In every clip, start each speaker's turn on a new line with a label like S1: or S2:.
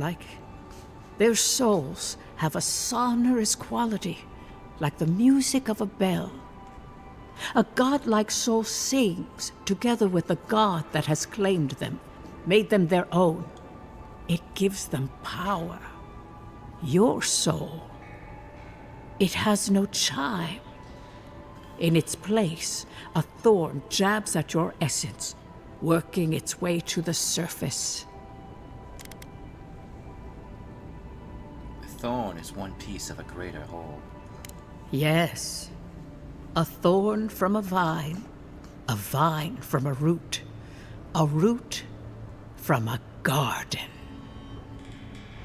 S1: like. Their souls have a sonorous quality, like the music of a bell. A godlike soul sings together with the god that has claimed them, made them their own. It gives them power. Your soul, it has no chime. In its place, a thorn jabs at your essence, working its way to the surface.
S2: The thorn is one piece of a greater whole.
S1: Yes. A thorn from a vine from a root from a garden.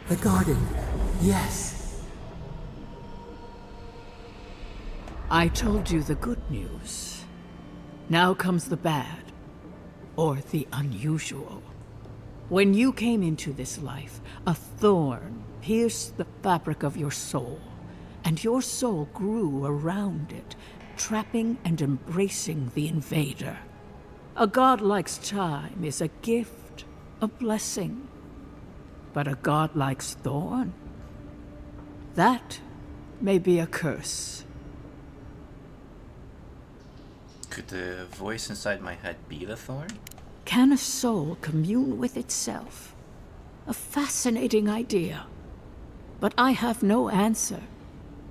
S3: The garden, yes.
S1: I told you the good news. Now comes the bad, or the unusual. When you came into this life, a thorn pierced the fabric of your soul, and your soul grew around it, trapping and embracing the invader. A godlike's chime is a gift, a blessing. But a godlike's thorn? That may be a curse.
S2: Could the voice inside my head be the thorn?
S1: Can a soul commune with itself? A fascinating idea. But I have no answer.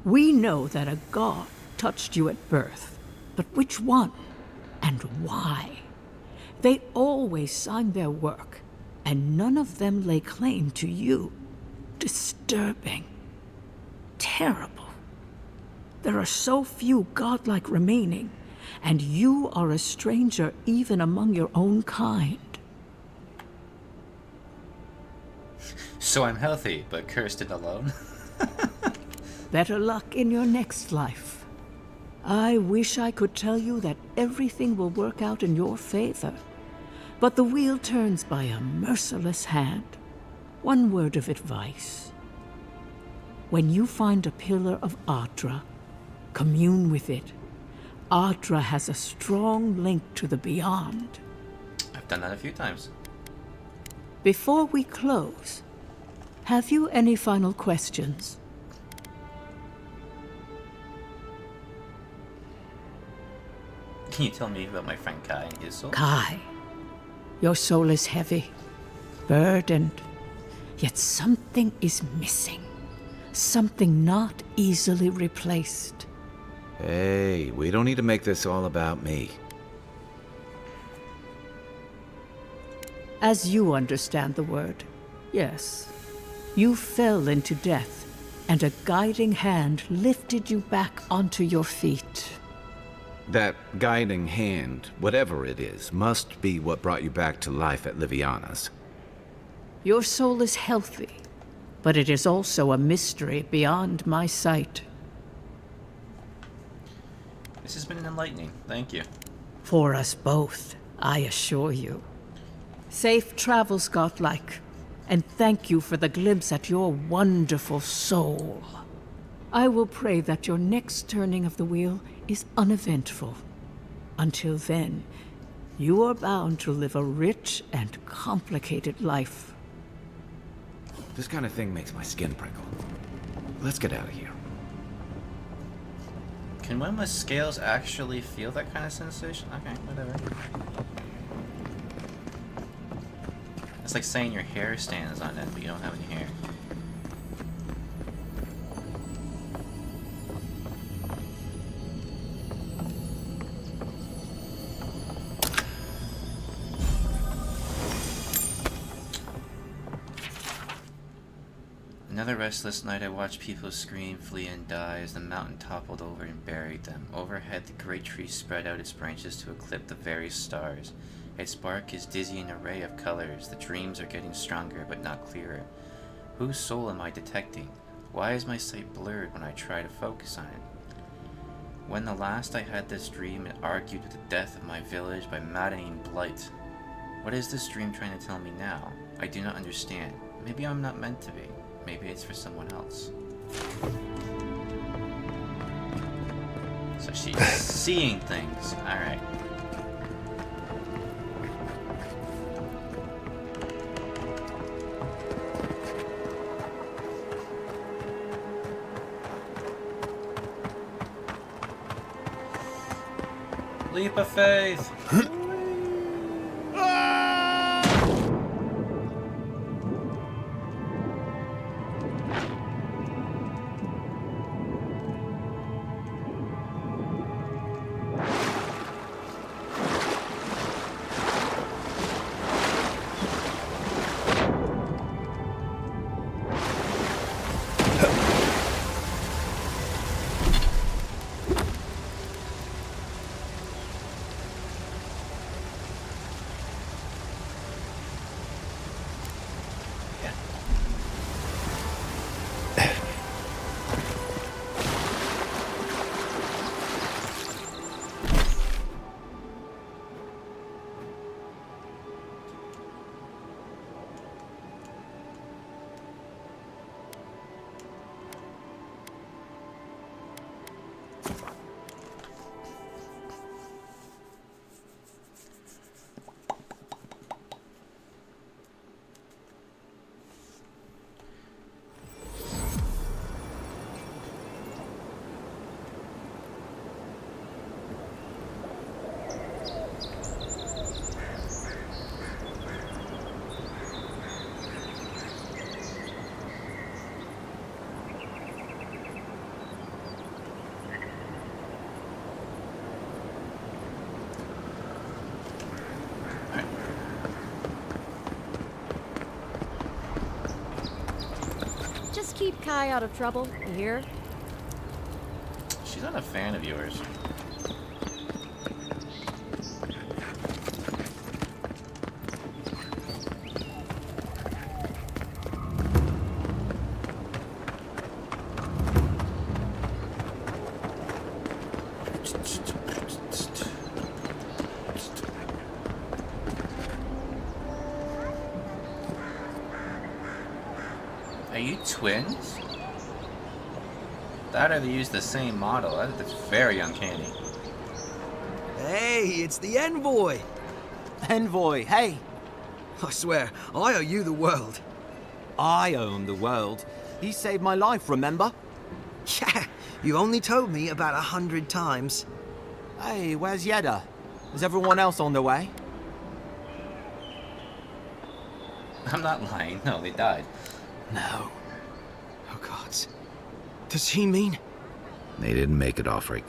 S1: We know that a god touched you at birth, but which one and why? They always signed their work, and none of them lay claim to you. Disturbing. Terrible. There are so few godlike remaining, and you are a stranger even among your own kind.
S2: So I'm healthy, but cursed and alone?
S1: Better luck in your next life. I wish I could tell you that everything will work out in your favor. But the wheel turns by a merciless hand. One word of advice. When you find a pillar of Ardra, commune with it. Ardra has a strong link to the beyond.
S2: I've done that a few times.
S1: Before we close, have you any final questions?
S2: Can you tell me about my friend Kai and his soul?
S1: Kai, your soul is heavy, burdened, yet something is missing. Something not easily replaced.
S4: Hey, we don't need to make this all about me.
S1: As you understand the word, yes. You fell into death, and a guiding hand lifted you back onto your feet.
S4: That guiding hand, whatever it is, must be what brought you back to life at Liviana's.
S1: Your soul is healthy, but it is also a mystery beyond my sight.
S2: This has been enlightening. Thank you.
S1: For us both, I assure you. Safe travels, godlike, and thank you for the glimpse at your wonderful soul. I will pray that your next turning of the wheel is uneventful. Until then, you are bound to live a rich and complicated life.
S4: This kind of thing makes my skin prickle. Let's get out of here.
S2: Can one with scales actually feel that kind of sensation? Okay, whatever. It's like saying your hair stands on end, but you don't have any hair. Another restless night, I watched people scream, flee, and die as the mountain toppled over and buried them. Overhead, the great tree spread out its branches to eclipse the very stars. Its bark is dizzying array of colors. The dreams are getting stronger, but not clearer. Whose soul am I detecting? Why is my sight blurred when I try to focus on it? When the last I had this dream, it argued with the death of my village by maddening blight. What is this dream trying to tell me now? I do not understand. Maybe I'm not meant to be. Maybe it's for someone else. So she's seeing things. Alright. Leap of faith.
S5: Just keep Kai out of trouble, you hear?
S2: She's not a fan of yours. Are you twins? That or they use the same model. That's very uncanny.
S6: Hey, it's the envoy.
S7: Envoy, hey!
S6: I swear, I owe you the world.
S7: I own the world. He saved my life, remember?
S6: Yeah, you only told me about 100 times.
S7: Hey, where's Yeda? Is everyone else on their way?
S2: I'm not lying. No, they died.
S6: No. Oh, God. Does he mean...
S4: They didn't make it, Offric.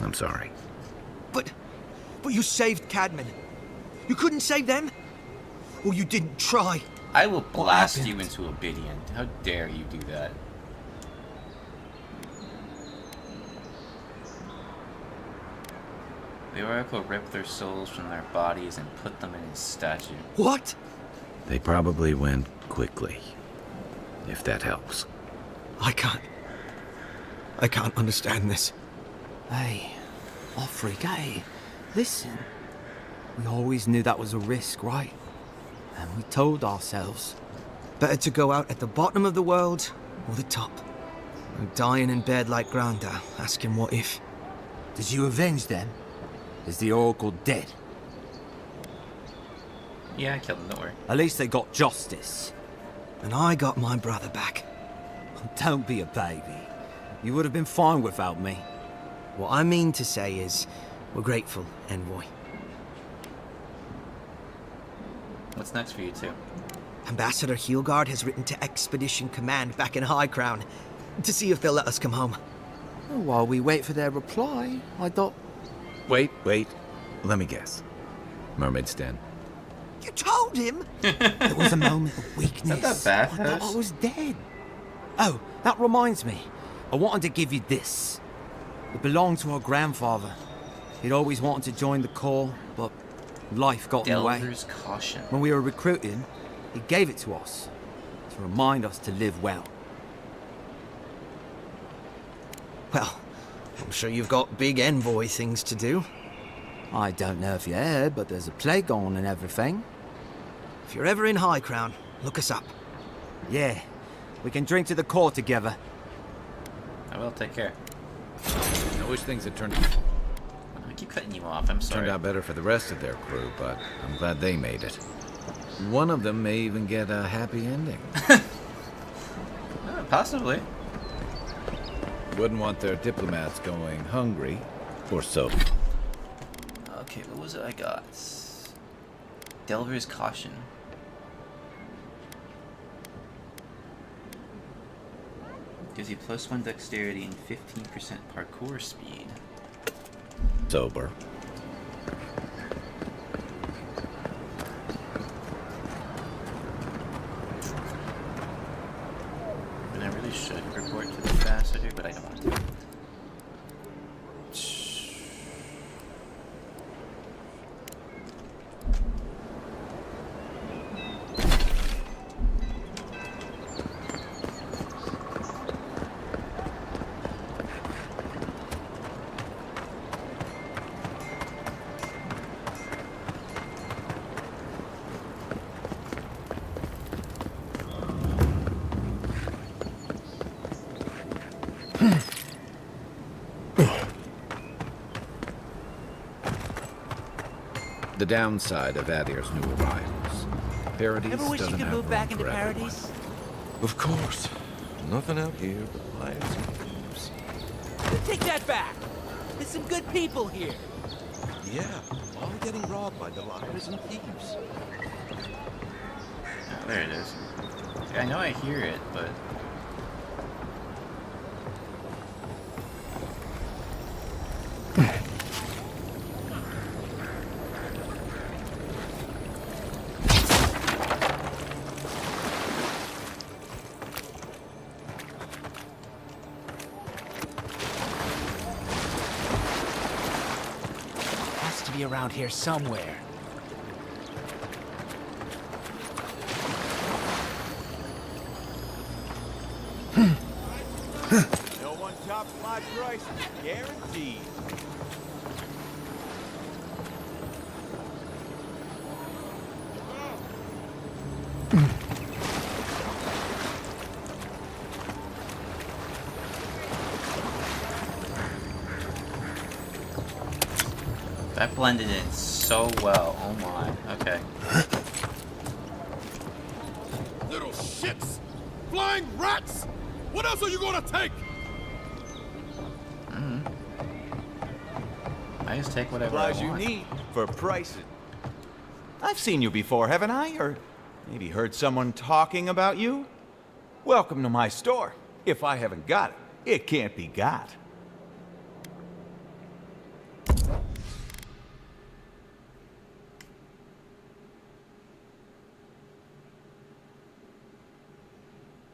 S4: I'm sorry.
S6: But you saved Cadman. You couldn't save them? Or you didn't try?
S2: I will blast
S6: happened?
S2: you into Obsidian. How dare you do that? The Oracle ripped their souls from their bodies and put them in his statue.
S6: What?
S4: They probably went quickly, if that helps.
S6: I can't understand this.
S7: Hey, Offric, hey, listen. We always knew that was a risk, right? And we told ourselves.
S6: Better to go out at the bottom of the world or the top. I'm dying in bed like Granda, asking what if.
S7: Did you avenge them? Is the Oracle dead?
S2: Yeah, I killed him, don't worry.
S7: At least they got justice.
S6: And I got my brother back.
S7: Don't be a baby. You would have been fine without me.
S6: What I mean to say is, we're grateful, Envoy.
S2: What's next for you two?
S6: Ambassador Heelguard has written to Expedition Command back in High Crown to see if they'll let us come home.
S7: Oh, while we wait for their reply, I thought...
S4: Wait. Let me guess. Mermaid's Den.
S6: You told him?
S7: It was a moment of weakness.
S2: Is that
S7: I
S2: bathhouse?
S7: thought I was dead. Oh, that reminds me. I wanted to give you this. It belonged to our grandfather. He'd always wanted to join the Corps, but life got in the way.
S2: Delver's Caution.
S7: When we were recruiting, he gave it to us to remind us to live well.
S6: Well, I'm sure you've got big Envoy things to do.
S7: I don't know if you heard, but there's a plague on and everything.
S6: If you're ever in High Crown, look us up.
S7: Yeah, we can drink to the Corps together.
S2: I will take care.
S4: I wish things had turned
S2: I keep cutting you off. I'm sorry.
S4: turned out better for the rest of their crew, but I'm glad they made it. One of them may even get a happy ending.
S2: Possibly.
S4: Wouldn't want their diplomats going hungry, or so.
S2: Okay, what was it I got? Delver's Caution. Gives you +1 dexterity and 15% parkour speed.
S4: Sober.
S2: And I really should report to the ambassador, but I don't want to.
S4: The downside of Adir's new arrivals. Paradise
S8: Ever wish you
S4: doesn't
S8: could
S4: have
S8: move
S4: room
S8: back into
S4: for everyone.
S8: Paradise?
S9: Of course. Nothing out here but lives and thieves.
S8: Take that back! There's some good people here.
S9: Yeah, all getting robbed by the liars and thieves.
S2: Oh, there it is. Yeah, I know I hear it, but...
S8: Has to be around here somewhere.
S10: No one tops my price, guaranteed.
S2: That blended in so well. Oh my. Okay.
S10: Little shits! Flying rats! What else are you gonna take?
S2: I just take whatever I
S10: Supplies you
S2: want.
S10: need for pricing. I've seen you before, haven't I? Or maybe heard someone talking about you? Welcome to my store. If I haven't got it, it can't be got.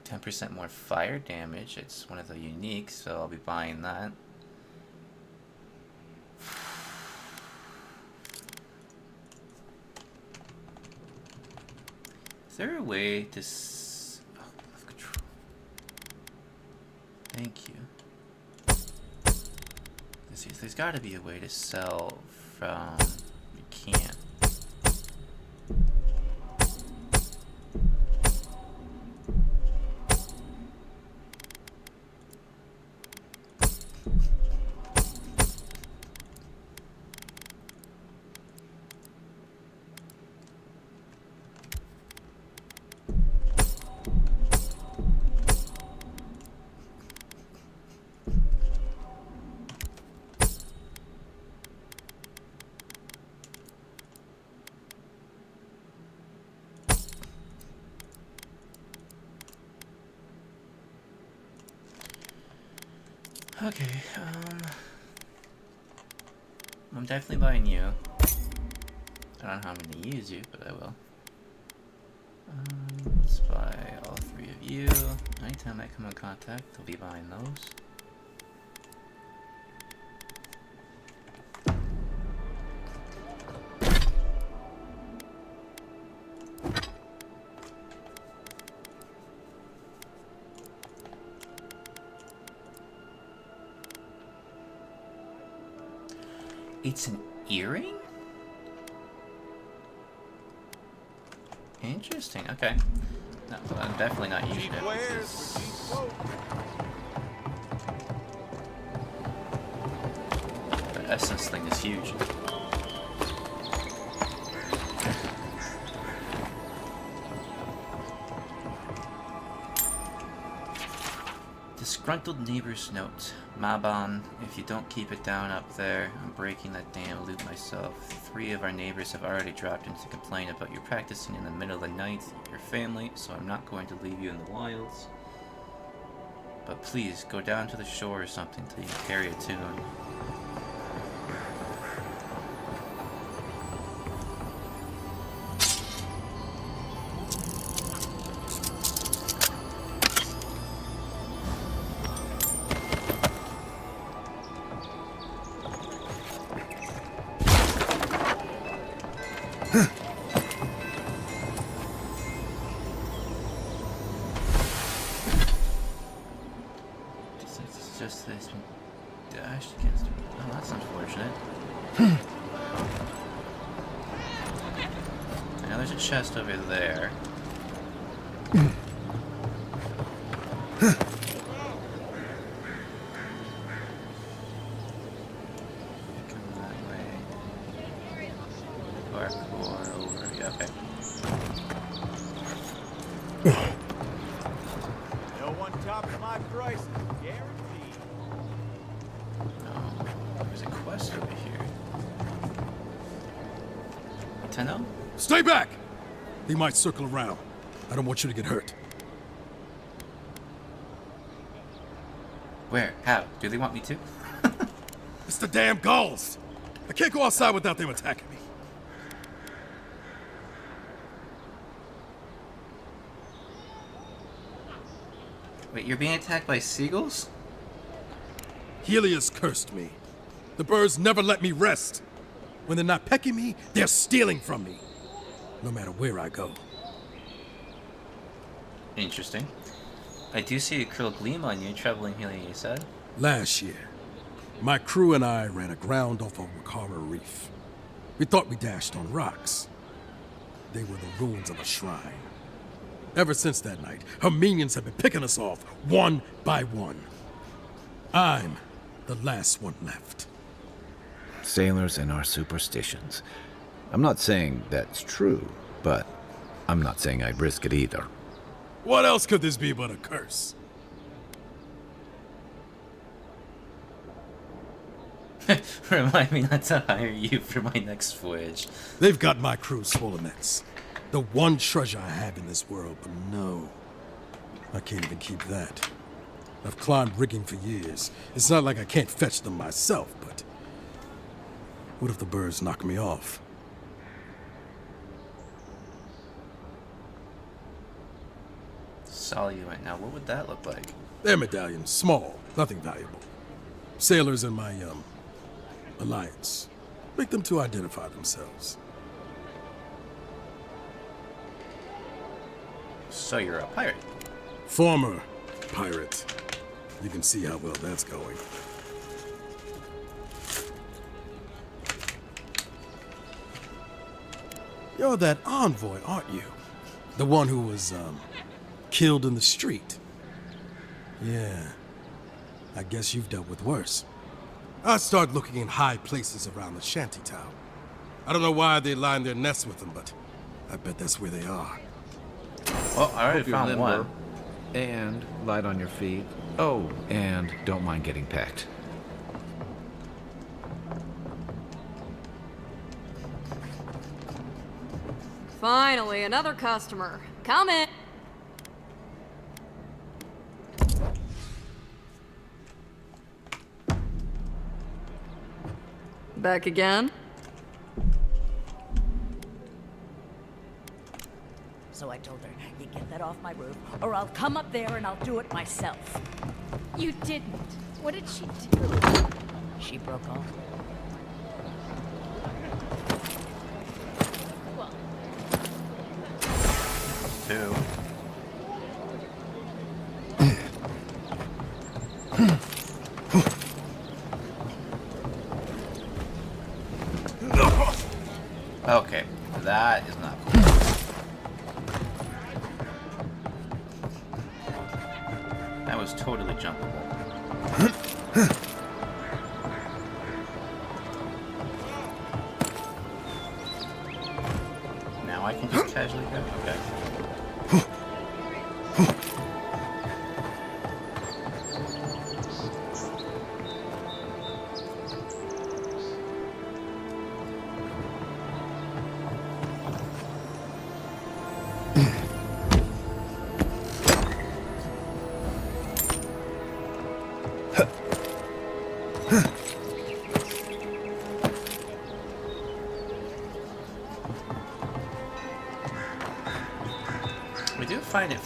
S2: %10 more fire damage. It's one of the uniques, so I'll be buying that. Is there a way to oh, left control. Thank you. There's got to be a way to sell from... You can't. Okay, I'm definitely buying you. I don't know how I'm going to use you, but I will. Let's buy all three of you. Anytime I come in contact, I'll be buying those. It's an earring? Interesting, okay. No, well, I'm definitely not using it. The essence thing is huge. Disgruntled neighbor's note. Maban, if you don't keep it down up there, I'm breaking that damn loop myself. 3 of our neighbors have already dropped in to complain about you practicing in the middle of the night, your family, so I'm not going to leave you in the wilds. But please, go down to the shore or something till you can carry a tune. Just this been dashed against me. Oh, that's unfortunate. Now there's a chest over there. Come that way. Parkour over. Yeah, okay.
S10: No one tops my prices, guaranteed.
S2: There's a quest over here. Tenno?
S11: Stay back! He might circle around. I don't want you to get hurt.
S2: Where? How? Do they want me to?
S11: It's the damn gulls! I can't go outside without them attacking me.
S2: Wait, you're being attacked by seagulls?
S11: Helios cursed me. The birds never let me rest. When they're not pecking me, they're stealing from me. No matter where I go.
S2: Interesting. I do see a krill gleam on you, troubling Helios, you said.
S11: Last year, my crew and I ran aground off of Wakara Reef. We thought we dashed on rocks. They were the ruins of a shrine. Ever since that night, her minions have been picking us off one by one. I'm the last one left.
S4: Sailors and our superstitions. I'm not saying that's true, but I'm not saying I'd risk it either.
S11: What else could this be but a curse?
S2: Remind me not to hire you for my next voyage.
S11: They've got my crew swollen nets. The one treasure I have in this world, but no. I can't even keep that. I've climbed rigging for years. It's not like I can't fetch them myself, but... what if the birds knock me off?
S2: Solute. Now, what would that look like?
S11: They're medallions, small, nothing valuable. Sailors in my, alliance. Make them to identify themselves.
S2: So you're a pirate?
S11: Former pirate. You can see how well that's going. You're that envoy, aren't you? The one who was, killed in the street. Yeah. I guess you've dealt with worse. I start looking in high places around the shantytown. I don't know why they line their nests with them, but I bet that's where they are.
S2: Well, I already found one.
S4: And light on your feet. Oh, and don't mind getting pecked.
S5: Finally, another customer. Come in. Back again?
S12: So I told her, you get that off my roof, or I'll come up there and I'll do it myself.
S5: You didn't. What did she do?
S12: She broke off.
S5: Well,
S2: 2. Okay, that is not cool. That was totally jumpable. Now I can just casually go? Okay.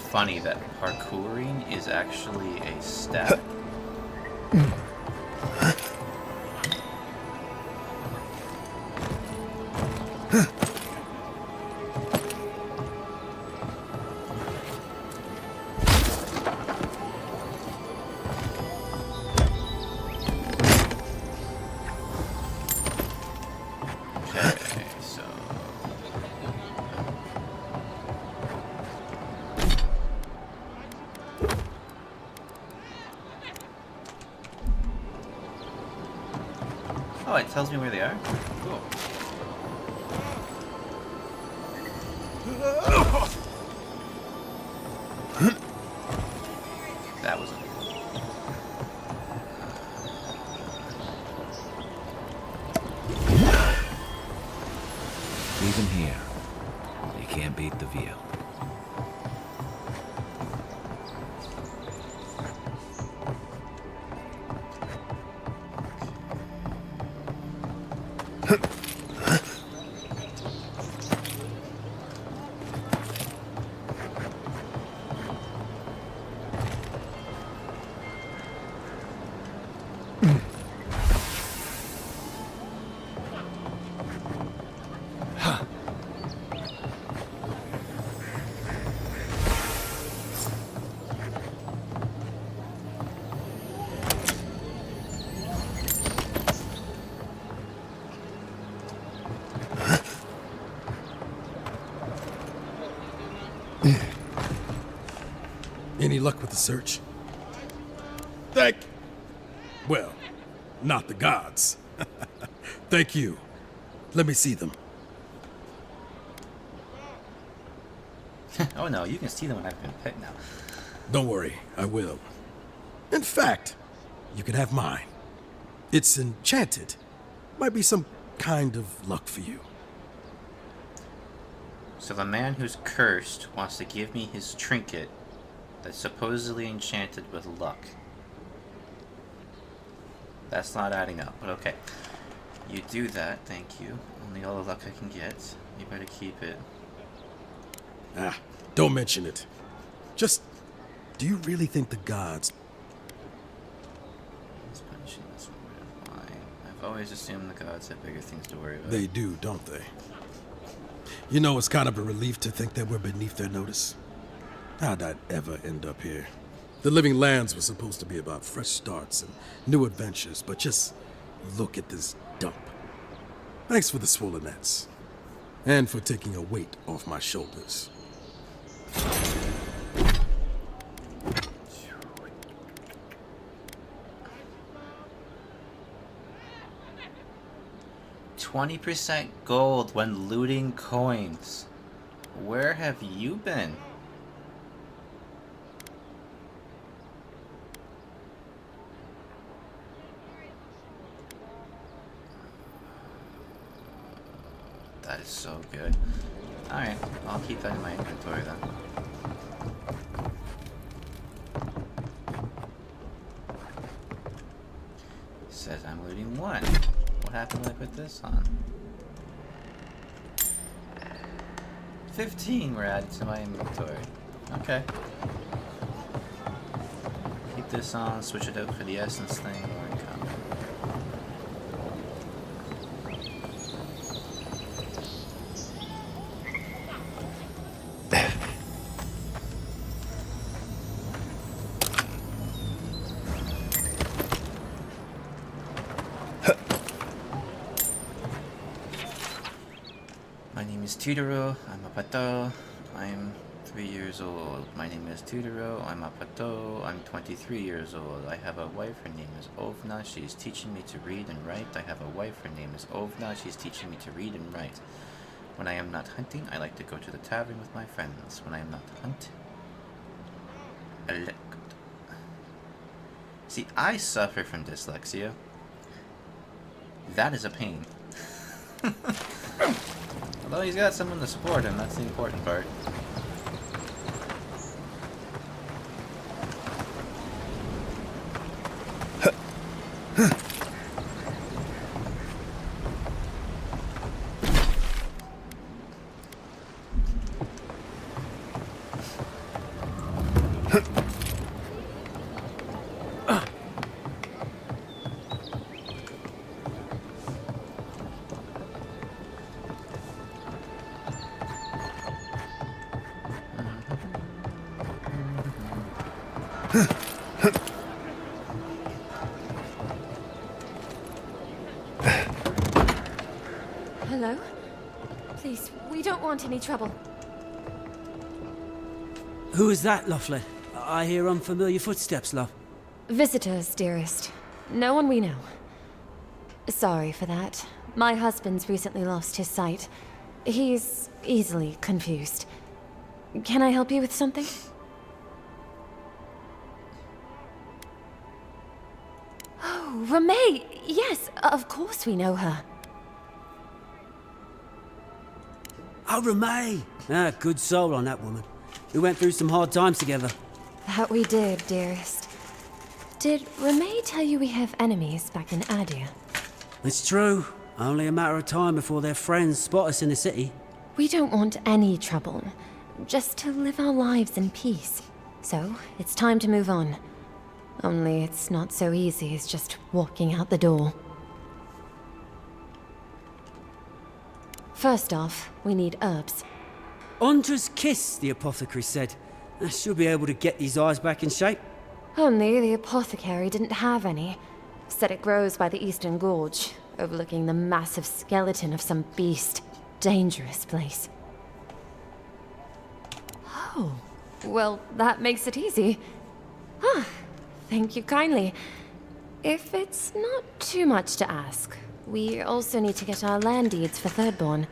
S2: funny that parkouring is actually a stat. Okay, so... Oh, it tells me where they are? Cool. That was it.
S4: Leave him here. You can't beat the view.
S11: Any luck with the search? Well, not the gods. Thank you. Let me see them.
S2: Oh no, you can see them when I've been picked now.
S11: Don't worry, I will. In fact, you can have mine. It's enchanted. Might be some kind of luck for you.
S2: So the man who's cursed wants to give me his trinket that's supposedly enchanted with luck. That's not adding up, but okay. You do that, thank you. Only all the luck I can get. You better keep it.
S11: Don't mention it. Just, do you really think the gods...
S2: He's punishing this one. Why? I've always assumed the gods have bigger things to worry about.
S11: They do, don't they? You know, it's kind of a relief to think that we're beneath their notice. How'd I ever end up here? The Living Lands was supposed to be about fresh starts and new adventures, but just look at this dump. Thanks for the swollen nets. And for taking a weight off my shoulders.
S2: %20 gold when looting coins. Where have you been? That is so good. Alright, I'll keep that in my inventory then. Says I'm looting 1. What happened when I put this on? 15 were added to my inventory. Okay. Keep this on, switch it out for the essence thing, or income. My name is Tudoro, I'm a pato, I'm 3 years old. My name is Tudoro, I'm a pato, I'm 23 years old. I have a wife, her name is Ovna, she is teaching me to read and write. I have a wife, her name is Ovna, she's teaching me to read and write. When I am not hunting, I like to go to the tavern with my friends. When I am not hunting, see, I suffer from dyslexia. That is a pain. Although he's got someone to support him, that's the important part.
S5: Hello? Please, we don't want any trouble.
S13: Who is that, Loughlin? I hear unfamiliar footsteps, love.
S5: Visitors, dearest. No one we know. Sorry for that. My husband's recently lost his sight. He's easily confused. Can I help you with something? Oh, Ramay! Yes, of course we know her.
S13: Oh, Ramay! Ah, good soul on that woman. We went through some hard times together.
S5: That we did, dearest. Did Ramay tell you we have enemies back in Adia?
S13: It's true. Only a matter of time before their friends spot us in the city.
S5: We don't want any trouble. Just to live our lives in peace. So, it's time to move on. Only it's not so easy as just walking out the door. First off, we need herbs.
S13: Andra's kiss, the apothecary said. I should be able to get these eyes back in shape.
S5: Only the apothecary didn't have any. Said it grows by the Eastern Gorge, overlooking the massive skeleton of some beast. Dangerous place. Oh, well, that makes it easy. Ah, thank you kindly. If it's not too much to ask, we also need to get our land deeds for Thirdborn.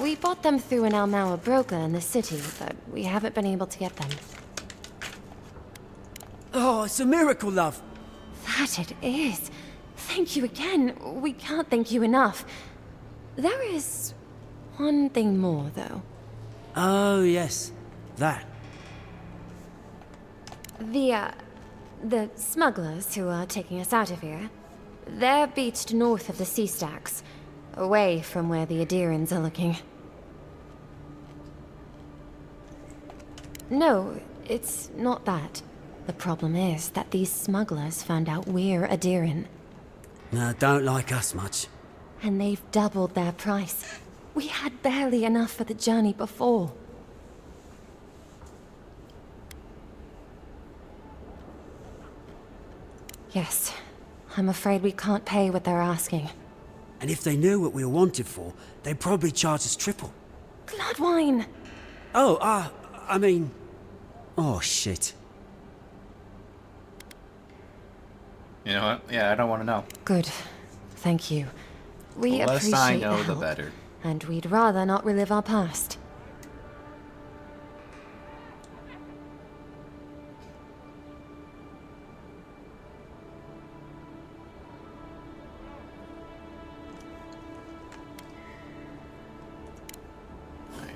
S5: We bought them through an Almaua broker in the city, but we haven't been able to get them.
S13: Oh, it's a miracle, love.
S5: That it is. Thank you again. We can't thank you enough. There is one thing more, though.
S13: Oh, yes. That.
S5: The smugglers who are taking us out of here, they're beached north of the sea stacks, away from where the Adirans are looking. No, it's not that. The problem is that these smugglers found out we're Adiran.
S13: No, don't like us much.
S5: And they've doubled their price. We had barely enough for the journey before. Yes, I'm afraid we can't pay what they're asking.
S13: And if they knew what we were wanted for, they'd probably charge us triple.
S5: Bloodwine!
S13: Oh, I mean... Oh, shit.
S2: You know what? Yeah, I don't want to know.
S5: Good. Thank you. We
S2: The less
S5: appreciate
S2: I know,
S5: the
S2: the
S5: help,
S2: better.
S5: and we'd rather not relive our past.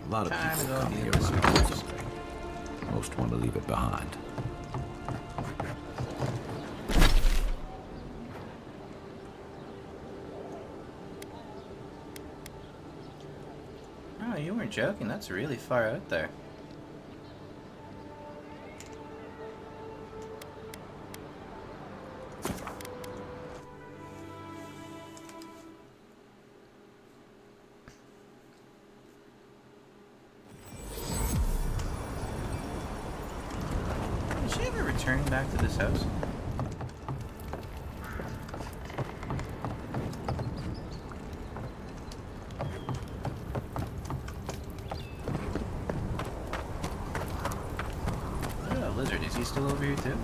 S4: A lot of people come here looking for something. Most want to leave it behind.
S2: Oh, you weren't joking. That's really far out there. Did she ever return back to this house? Lizard, is he still over here too?